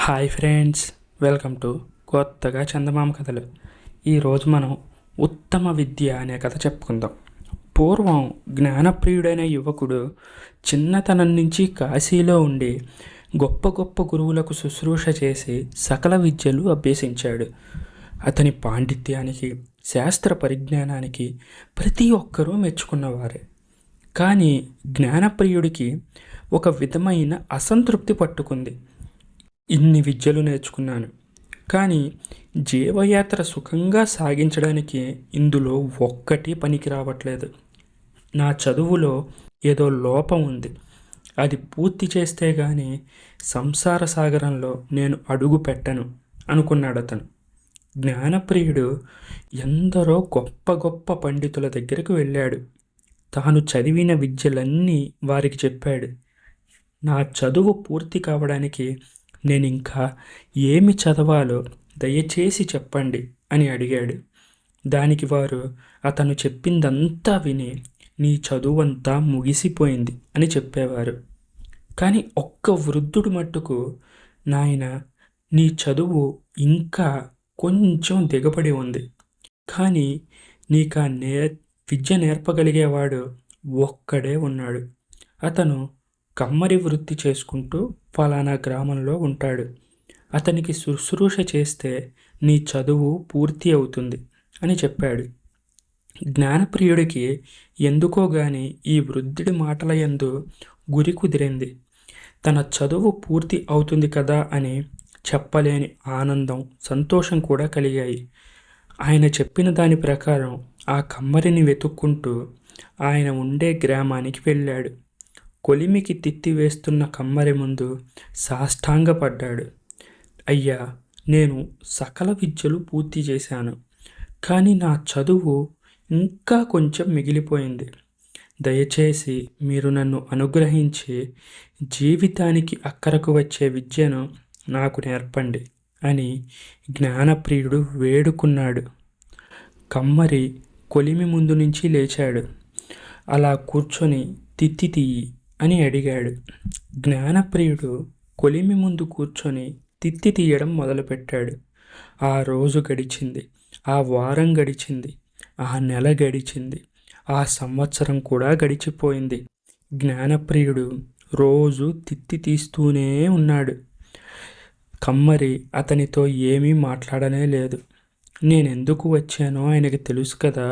Hi friends, welcome to కొత్తగా చందమామ కథలు. ఈరోజు మనం ఉత్తమ విద్య అనే కథ చెప్పుకుందాం. పూర్వం జ్ఞానప్రియుడైన యువకుడు చిన్నతనం నుంచి కాశీలో ఉండి గొప్ప గొప్ప గురువులకు శుశ్రూష చేసి సకల విద్యలు అభ్యసించాడు. అతని పాండిత్యానికి, శాస్త్ర పరిజ్ఞానానికి ప్రతి ఒక్కరూ మెచ్చుకున్నవారే. కానీ జ్ఞానప్రియుడికి ఒక విధమైన అసంతృప్తి పట్టుకుంది. ఇన్ని విద్యలు నేర్చుకున్నాను, కానీ జీవయాత్ర సుఖంగా సాగించడానికి ఇందులో ఒక్కటి పనికి రావట్లేదు. నా చదువులో ఏదో లోపం ఉంది. అది పూర్తి చేస్తే గానీ సంసార సాగరంలో నేను అడుగు పెట్టను అనుకున్నాడు అతను. జ్ఞానప్రియుడు ఎందరో గొప్ప గొప్ప పండితుల దగ్గరకు వెళ్ళాడు. తాను చదివిన విద్యలన్నీ వారికి చెప్పాడు. నా చదువు పూర్తి కావడానికి నేను ఇంకా ఏమి చదవాలో దయచేసి చెప్పండి అని అడిగాడు. దానికి వారు అతను చెప్పిందంతా విని నీ చదువంతా ముగిసిపోయింది అని చెప్పేవారు. కానీ ఒక్క వృద్ధుడు మట్టుకు, నాయన, నీ చదువు ఇంకా కొంచెం దిగబడి ఉంది, కానీ నీకు విద్య నేర్పగలిగేవాడు ఒక్కడే ఉన్నాడు. అతను కమ్మరి వృత్తి చేసుకుంటూ ఫలానా గ్రామంలో ఉంటాడు. అతనికి శుశ్రూష చేస్తే నీ చదువు పూర్తి అవుతుంది అని చెప్పాడు. జ్ఞానప్రియుడికి ఎందుకో గాని ఈ వృద్ధుడి మాటల యందు గురి కుదిరింది. తన చదువు పూర్తి అవుతుంది కదా అని చెప్పలేని ఆనందం, సంతోషం కూడా కలిగాయి. ఆయన చెప్పిన దాని ప్రకారం ఆ కమ్మరిని వెతుక్కుంటూ ఆయన ఉండే గ్రామానికి వెళ్ళాడు. కొలిమికి తిత్తి వేస్తున్న కమ్మరి ముందు సాష్టాంగపడ్డాడు. అయ్యా, నేను సకల విద్యలు పూర్తి చేశాను, కానీ నా చదువు ఇంకా కొంచెం మిగిలిపోయింది. దయచేసి మీరు నన్ను అనుగ్రహించి జీవితానికి అక్కరకు వచ్చే విద్యను నాకు నేర్పండి అని జ్ఞానప్రియుడు వేడుకున్నాడు. కమ్మరి కొలిమి ముందు నుంచి లేచాడు. అలా కూర్చొని తిత్తి తీయి అని అడిగాడు. జ్ఞానప్రియుడు కొలిమి ముందు కూర్చొని తిత్తి తీయడం మొదలుపెట్టాడు. ఆ రోజు గడిచింది, ఆ వారం గడిచింది, ఆ నెల గడిచింది, ఆ సంవత్సరం కూడా గడిచిపోయింది. జ్ఞానప్రియుడు రోజు తిత్తి తీస్తూనే ఉన్నాడు. కమ్మరి అతనితో ఏమీ మాట్లాడనే లేదు. నేనెందుకు వచ్చానో ఆయనకి తెలుసు కదా,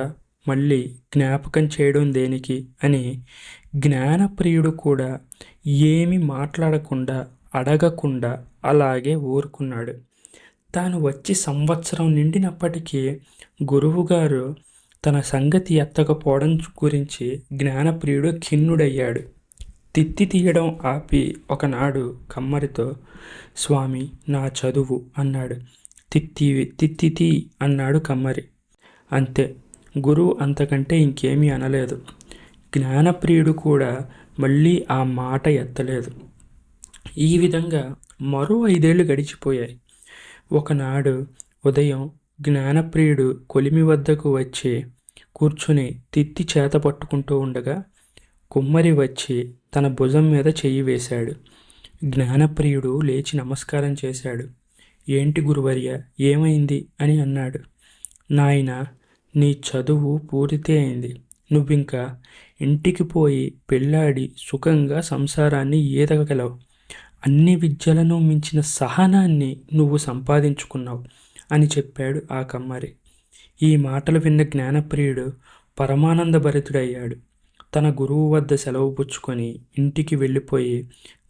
మళ్ళీ జ్ఞాపకం చేయడం దేనికి అని జ్ఞానప్రియుడు కూడా ఏమీ మాట్లాడకుండా, అడగకుండా అలాగే ఊరుకున్నాడు. తాను వచ్చి సంవత్సరం నిండినప్పటికీ గురువుగారు తన సంగతి ఎత్తకపోవడం గురించి జ్ఞానప్రియుడు ఖిన్నుడయ్యాడు. తిత్తి తీయడం ఆపి ఒకనాడు కమ్మరితో, స్వామి, నా చదువు అన్నాడు. తిత్తి అన్నాడు కమ్మరి. అంతే, గురువు అంతకంటే ఇంకేమీ అనలేదు. జ్ఞానప్రియుడు కూడా మళ్ళీ ఆ మాట ఎత్తలేదు. ఈ విధంగా మరో 5 ఏళ్ళు గడిచిపోయాయి. ఒకనాడు ఉదయం జ్ఞానప్రియుడు కొలిమి వద్దకు వచ్చి కూర్చుని తిత్తి చేత పట్టుకుంటూ ఉండగా కుమ్మరి వచ్చి తన భుజం మీద చెయ్యి వేశాడు. జ్ఞానప్రియుడు లేచి నమస్కారం చేశాడు. ఏంటి గురువర్య, ఏమైంది అని అన్నాడు. నాయనా, నీ చదువు పూర్తి అయింది. నువ్వింకా ఇంటికి పోయి పెళ్ళాడి సుఖంగా సంసారాన్ని ఈదగలవు. అన్ని విద్యలను మించిన సహనాన్ని నువ్వు సంపాదించుకున్నావు అని చెప్పాడు ఆ కమ్మరి. ఈ మాటలు విన్న జ్ఞానప్రియుడు పరమానందభరితుడయ్యాడు. తన గురువు వద్ద సెలవు పుచ్చుకొని ఇంటికి వెళ్ళిపోయి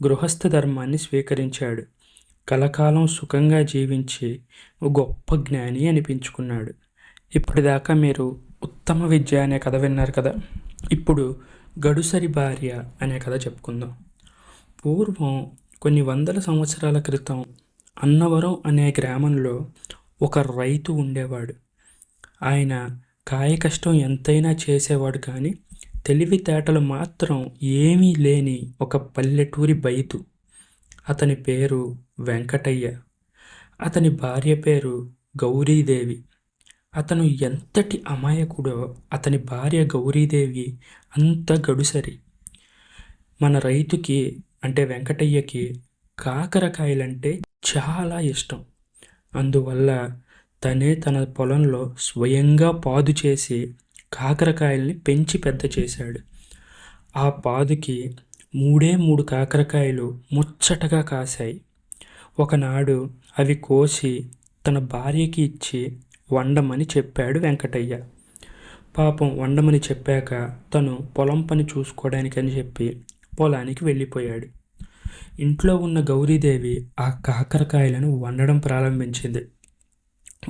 గృహస్థ ధర్మాన్ని స్వీకరించాడు. కలకాలం సుఖంగా జీవించి గొప్ప జ్ఞాని అనిపించుకున్నాడు. ఇప్పటిదాకా మీరు ఉత్తమ విద్య అనే కథ విన్నారు కదా. ఇప్పుడు గడుసరి భార్య అనే కథ చెప్పుకుందాం. పూర్వం కొన్ని వందల సంవత్సరాల క్రితం అన్నవరం అనే గ్రామంలో ఒక రైతు ఉండేవాడు. ఆయన కాయకష్టం ఎంతైనా చేసేవాడు, కానీ తెలివితేటలు మాత్రం ఏమీ లేని ఒక పల్లెటూరి బైతు. అతని పేరు వెంకటయ్య. అతని భార్య పేరు గౌరీదేవి. అతను ఎంతటి అమాయకుడో అతని భార్య గౌరీదేవి అంత గడుసరి. మన రైతుకి అంటే వెంకటయ్యకి కాకరకాయలంటే చాలా ఇష్టం. అందువల్ల తనే తన పొలంలో స్వయంగా పాదు చేసి కాకరకాయల్ని పెంచి పెద్ద చేశాడు. ఆ పాదుకి 3 కాకరకాయలు ముచ్చటగా కాశాయి. ఒకనాడు అవి కోసి తన భార్యకి ఇచ్చి వండమని చెప్పాడు వెంకటయ్య. పాపం వండమని చెప్పాక తను పొలం పని చూసుకోవడానికని చెప్పి పొలానికి వెళ్ళిపోయాడు. ఇంట్లో ఉన్న గౌరీదేవి ఆ కాకరకాయలను వండడం ప్రారంభించింది.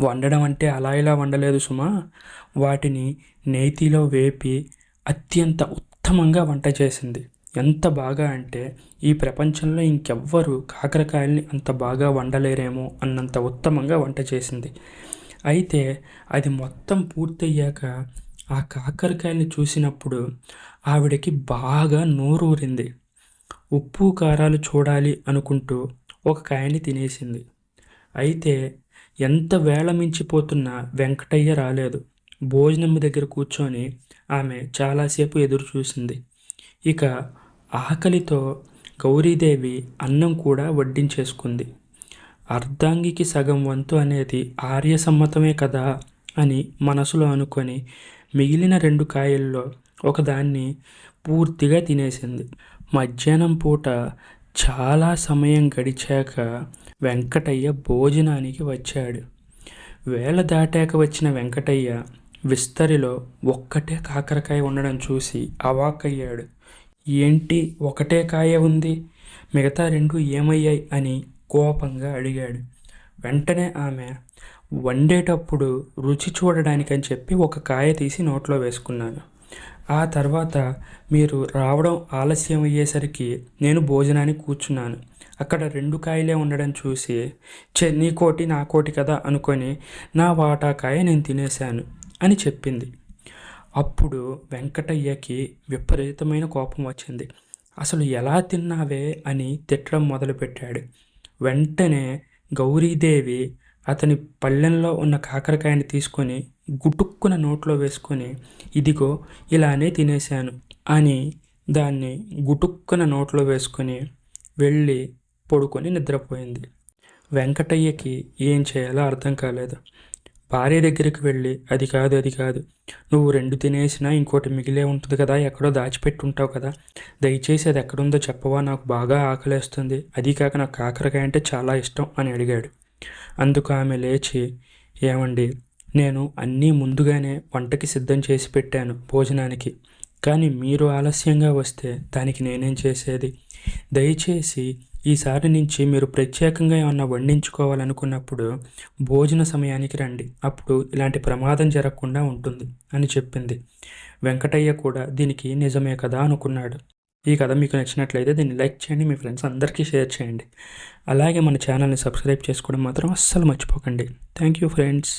వండడం అంటే అలా ఇలా వండలేదు సుమా, వాటిని నేతిలో వేపి అత్యంత ఉత్తమంగా వంట చేసింది. ఎంత బాగా అంటే ఈ ప్రపంచంలో ఇంకెవ్వరు కాకరకాయల్ని అంత బాగా వండలేరేమో అన్నంత ఉత్తమంగా వంట చేసింది. అయితే అది మొత్తం పూర్తయ్యాక ఆ కాకరకాయల్ని చూసినప్పుడు ఆవిడకి బాగా నోరూరింది. ఉప్పు కారాలు చూడాలి అనుకుంటూ ఒక కాయని తినేసింది. అయితే ఎంత వేళ మించిపోతున్నా వెంకటయ్య రాలేదు. భోజనం దగ్గర కూర్చొని ఆమె చాలాసేపు ఎదురు చూసింది. ఇక ఆకలితో గౌరీదేవి అన్నం కూడా వడ్డించేసుకుంది. అర్ధాంగికి సగం వంతు అనేది ఆర్యసమ్మతమే కదా అని మనసులో అనుకొని మిగిలిన 2 కాయల్లో ఒకదాన్ని పూర్తిగా తినేసింది. మధ్యాహ్నం పూట చాలా సమయం గడిచాక వెంకటయ్య భోజనానికి వచ్చాడు. వేళ దాటాక వచ్చిన వెంకటయ్య విస్తరిలో ఒక్కటే కాకరకాయ ఉండడం చూసి అవాక్కయ్యాడు. ఏంటి ఒకటే కాయ ఉంది, మిగతా 2 ఏమయ్యాయి అని కోపంగా అడిగాడు. వెంటనే ఆమె, వండేటప్పుడు రుచి చూడడానికని చెప్పి ఒక కాయ తీసి నోట్లో వేసుకున్నాను. ఆ తర్వాత మీరు రావడం ఆలస్యం అయ్యేసరికి నేను భోజనానికి కూర్చున్నాను. అక్కడ 2 కాయలే ఉండడం చూసి నీకోటి నాకోటి కదా అనుకొని నా వాటా కాయ నేను తినేశాను అని చెప్పింది. అప్పుడు వెంకటయ్యకి విపరీతమైన కోపం వచ్చింది. అసలు ఎలా తిన్నావే అని తిట్టడం మొదలుపెట్టాడు. వెంటనే గౌరీదేవి అతని పళ్ళెంలో ఉన్న కాకరకాయని తీసుకొని గుటుక్కున నోట్లో వేసుకొని, ఇదిగో ఇలానే తినేశాను అని దాన్ని గుటుక్కున నోట్లో వేసుకొని వెళ్ళి పడుకొని నిద్రపోయింది. వెంకటయ్యకి ఏం చేయాలో అర్థం కాలేదు. భార్య దగ్గరికి వెళ్ళి, అది కాదు, నువ్వు 2 తినేసినా ఇంకోటి మిగిలే ఉంటుంది కదా, ఎక్కడో దాచిపెట్టి ఉంటావు కదా, దయచేసి అది ఎక్కడుందో చెప్పవా, నాకు బాగా ఆకలేస్తుంది, అది కాక నాకు కాకరకాయ అంటే చాలా ఇష్టం అని అడిగాడు. అందుకు ఆమె లేచి, ఏమండి, నేను అన్నీ ముందుగానే వంటకి సిద్ధం చేసి పెట్టాను భోజనానికి, కానీ మీరు ఆలస్యంగా వస్తే దానికి నేనేం చేసేది? దయచేసి ఈసారి నుంచి మీరు ప్రత్యేకంగా ఏమన్నా వండించుకోవాలనుకున్నప్పుడు భోజన సమయానికి రండి, అప్పుడు ఇలాంటి ప్రమాదం జరగకుండా ఉంటుంది అని చెప్పింది. వెంకటయ్య కూడా దీనికి నిజమే కదా అనుకున్నాడు. ఈ కథ మీకు నచ్చినట్లయితే దీన్ని లైక్ చేయండి, మీ ఫ్రెండ్స్ అందరికీ షేర్ చేయండి. అలాగే మన ఛానల్ని సబ్స్క్రైబ్ చేసుకోవడం మాత్రం అస్సలు మర్చిపోకండి. Thank you friends.